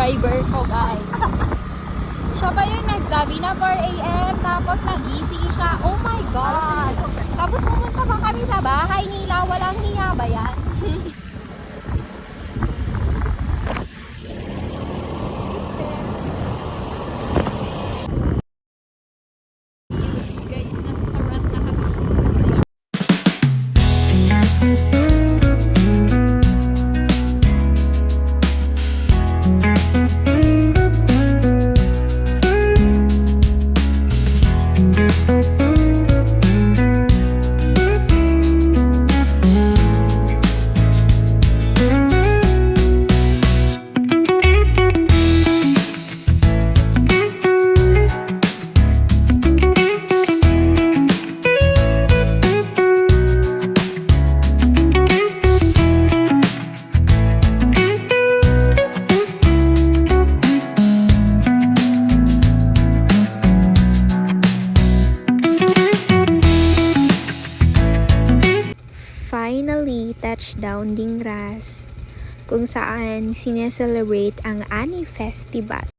driver ko, guys. Siya pa yung nagsabi na 4 a.m. Tapos nagising siya. Oh my God! Tapos pumunta pa kami sa bahay nila. Walang hiya ba yan? Guys, nasa sarat na kami. Finally, touchdown Dingras, kung saan sineselebrate ang Ani Festival.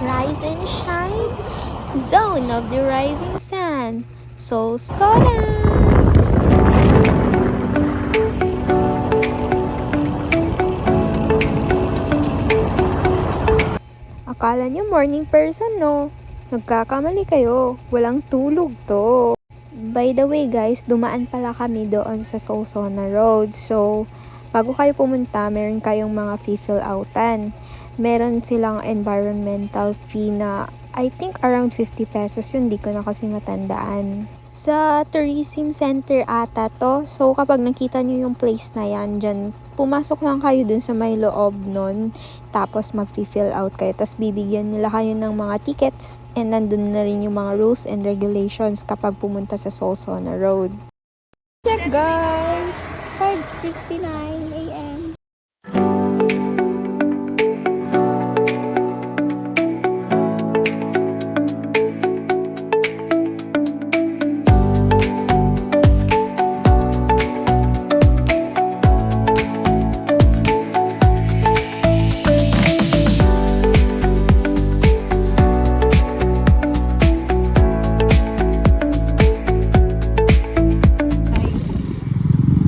Rise and shine, zone of the rising sun, so Sora! Akala niyo morning person, no? Nagkakamali kayo. Walang tulog to. By the way guys, dumaan pala kami doon sa Solsona Road. So, bago kayo pumunta, meron kayong mga fill outan. Meron silang environmental fee na I think around 50 pesos yun. Di ko na kasi matandaan. Sa tourism center ata to. So, kapag nakita nyo yung place na yan, dyan, pumasok lang kayo dun sa may loob nun. Tapos, mag-fill out kayo. Tapos, bibigyan nila kayo ng mga tickets. And nandun na rin yung mga rules and regulations kapag pumunta sa Solsona Road. Check, guys! 5:59 a.m.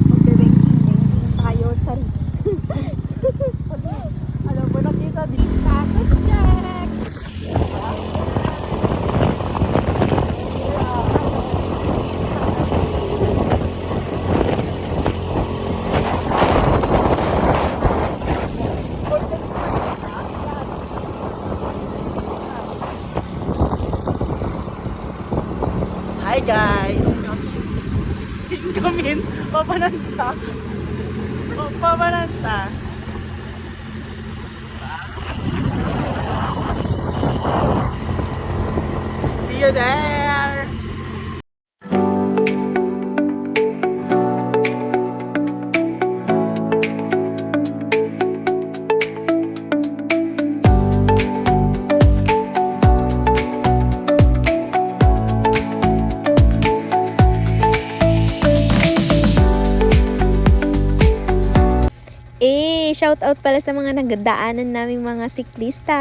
Magbe-banking tayo, Charis. Alam mo, nakita din. Status check! Hi guys! Singgamin! Papananta! Papananta! See you there! Shout out pala sa mga nagdaanan naming mga siklista.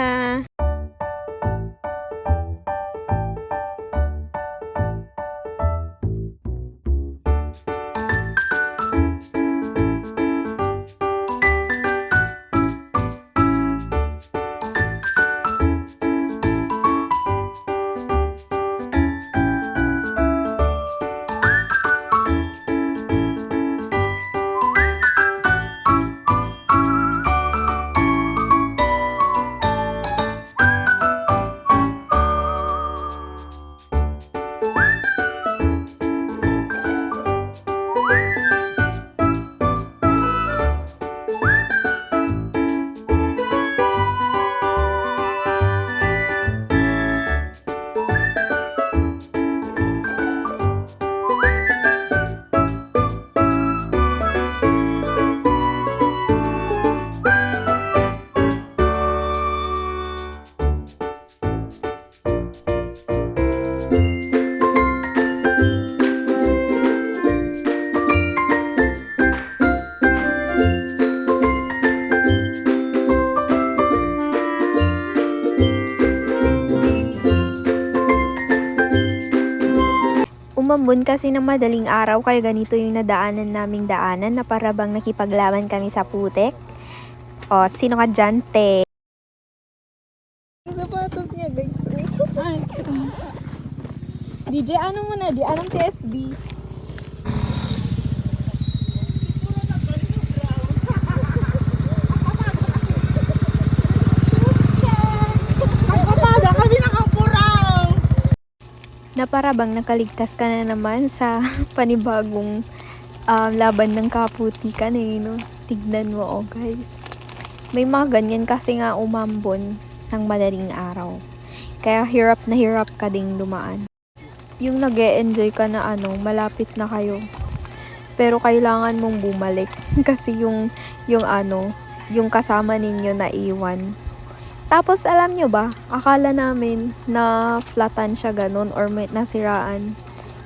umambon kasi ng madaling araw kaya ganito yung nadaanan naming daanan na para bang nakipaglaban kami sa putek. O, sino ka dyan, te? Sapatos niya, guys. DJ, ano mo na? Di, anong TSB? Na para bang nakaligtas ka na naman sa panibagong laban ng kaputikan eh, no? Tignan mo, oh guys. May mga ganyan kasi nga umambon ng madaling araw. Kaya hirap na hirap ka ding dumaan. Yung nag-e-enjoy ka na malapit na kayo. Pero kailangan mong bumalik. Kasi yung kasama ninyo na iwan. Tapos alam nyo ba, akala namin na flatan siya ganun or may nasiraan.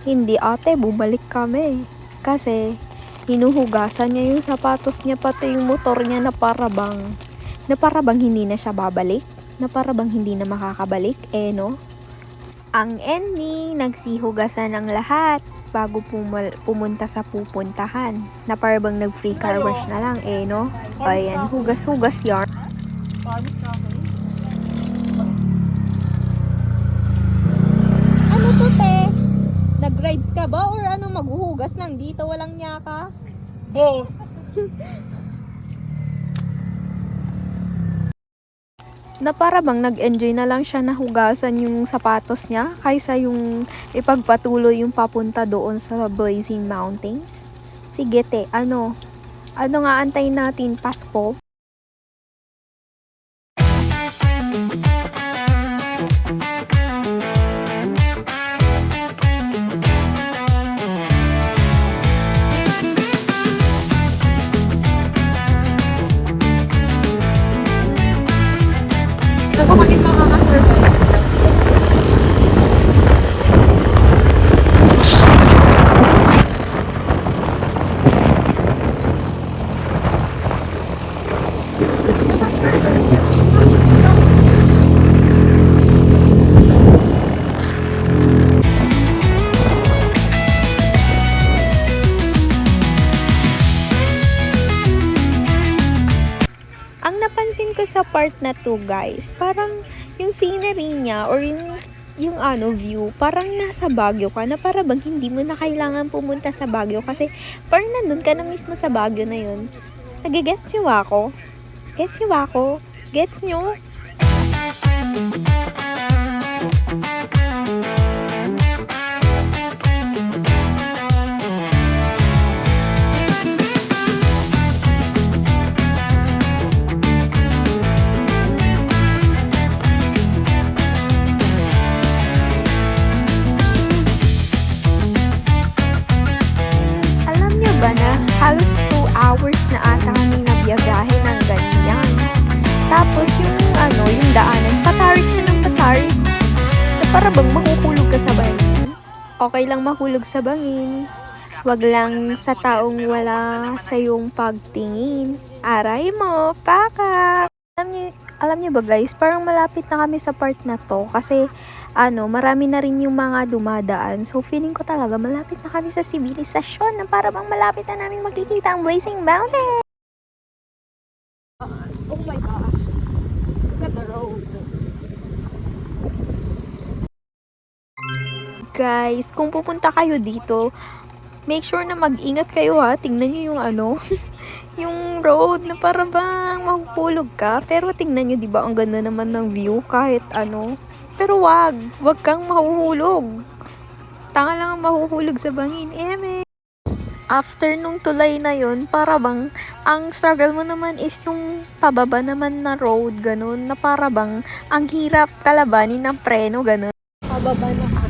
Hindi ate, bumalik kami. Kasi hinuhugasan niya yung sapatos niya pati yung motor niya na para bang hindi na siya babalik. Na para bang hindi na makakabalik. No? Ang ending, nagsihugasan ang lahat bago pumunta sa pupuntahan. Na para bang nag-free car wash na lang. No? Ayan, hugas-hugas yarn. Ano to, te? Nag-rides ka ba? Or ano, maghuhugas nang dito? Walang nyaka? Both. Na para bang nag-enjoy na lang siya na hugasan yung sapatos niya kaysa yung ipagpatuloy yung papunta doon sa Blazing Mountains. Sige te, ano nga antayin natin, Pasko? Bakit makaka-survive? Ang napansin ko sa part na to guys, parang yung scenery niya or yung view, parang nasa Baguio ka na para bang hindi mo na kailangan pumunta sa Baguio kasi parang nandun ka na mismo sa Baguio na yun. Nagigets niyo ako? Gets niyo ako? Gets niyo? Ba na halos 2 hours na ata kami nabiyagahe ng ganyan. Tapos yung daanan, patarik siya ng patarik. Na para bang mahuhulog ka sa bangin. Okay lang mahulog sa bangin. Wag lang sa taong wala sa iyong pagtingin. Aray mo, pakak! Alam niyo ba guys, parang malapit na kami sa part na to kasi marami na rin yung mga dumadaan. So feeling ko talaga malapit na kami sa sibilisasyon na para bang malapit na namin makikita ang Blazing Mountain. Oh my gosh. Look at the road. Guys, kung pupunta kayo dito, make sure na mag-ingat kayo ha. Tingnan niyo yung yung road na para bang mahuhulog ka. Pero tingnan niyo, 'di ba, ang ganda naman ng view kahit Pero wag kang mahuhulog. Tanga lang ang mahuhulog sa bangin. After nung tulay na yon, para bang ang struggle mo naman is yung pababa naman na road, ganun. Na para bang ang hirap kalabanin ng preno, ganun. Pababa na ka.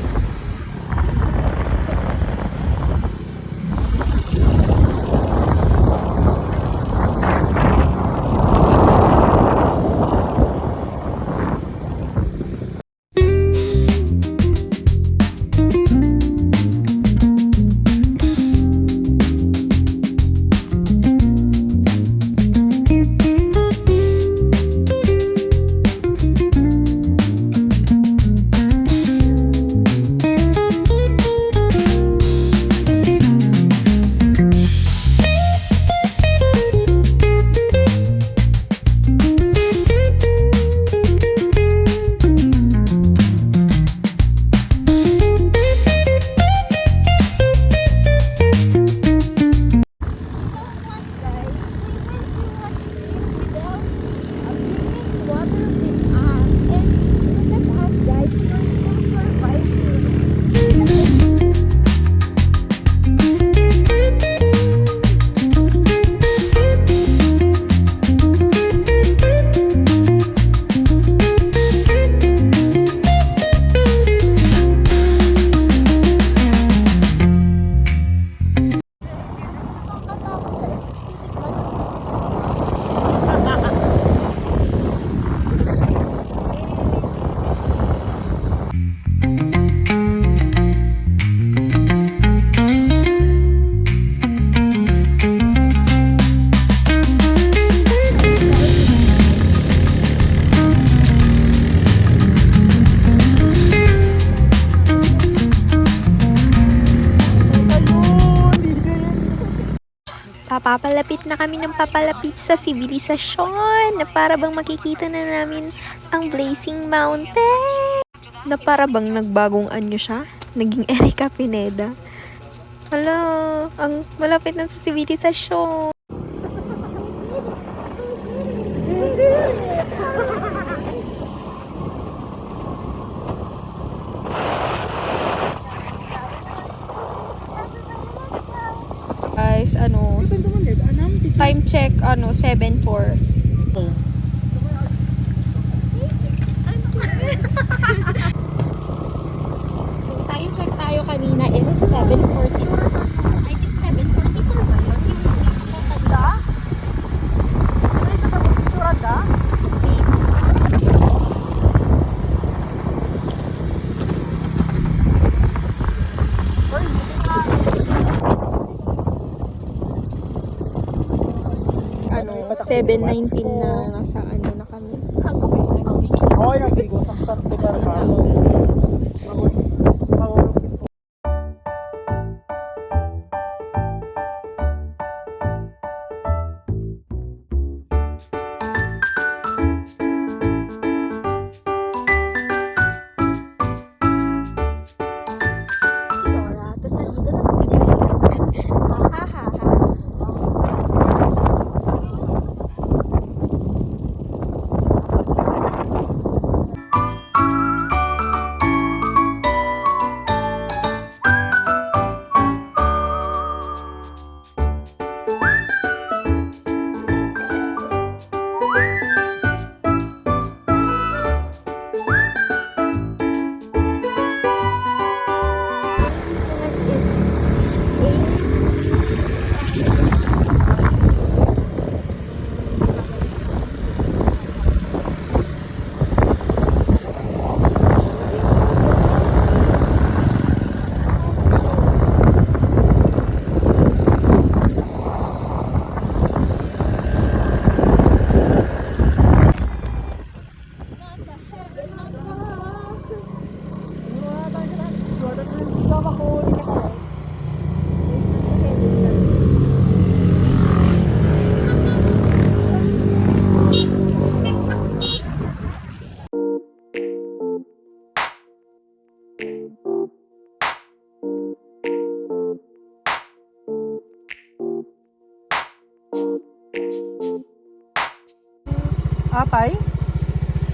Papapalapit na kami ng papalapit sa sibilisasyon na para bang makikita na namin ang Blazing Mountain. Na para bang nagbagong anyo siya? Naging Erika Pineda. Hala, ang malapit na sa sibilisasyon. Guys, time check, 7:04. So, time check tayo kanina is 7:42. I think 7:44 ba yun? Yung maganda? Ano, 7:19 na nasa na kami. Okay, nagbigo sa karte ka. Dora, tapos nandito na kami guys. Ha ha ha. Apay?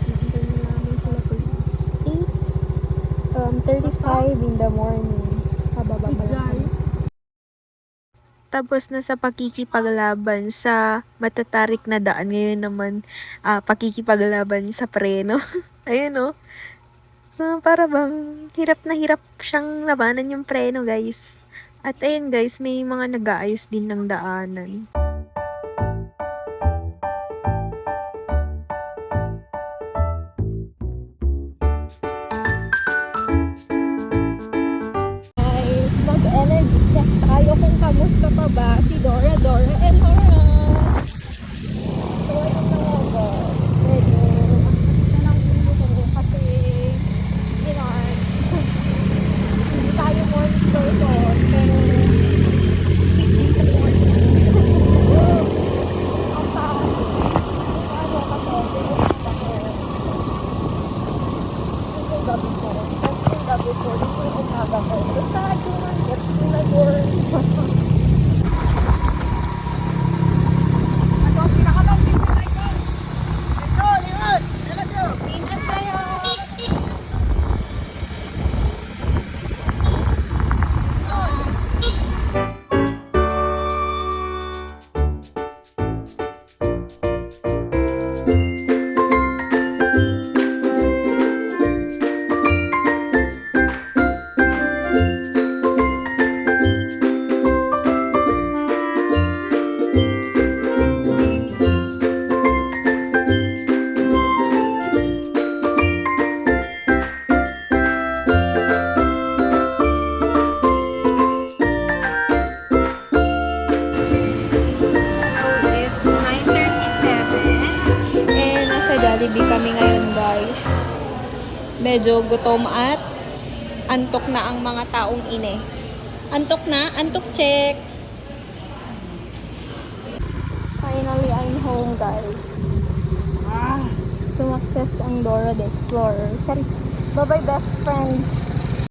Hintayin namin sila po 8:35 in the morning. Pababa pa lang kami. Tapos na sa pakikipaglaban sa matatarik na daan. Ngayon naman, pakikipaglaban sa preno. Ayun oh. So, para bang hirap na hirap siyang labanan yung preno, guys. At ayun guys, may mga nag-aayos din ng daanan. Guys, mag-energy check tayo kung kamusta pa ba si Dora, and Laura. So, ayun na nga guys. Medyo magsakit na ng ulo ko kasi hindi tayo morning person, pero hindi ka morning. Ang taas. Ano kasi, yung gabi ko. Tapos yung gabi ko, dito yung umaga ko. Basta yung gets ko na yun. Ingat kayo! It's 9:37 and nasa Jollibee kami ngayon guys. Medyo gutom at antok na ang mga taong ine. Antok na? Antok check! finally, I'm home, guys. Sumakses ang Dora the Explorer. Charis. Bye-bye, best friend.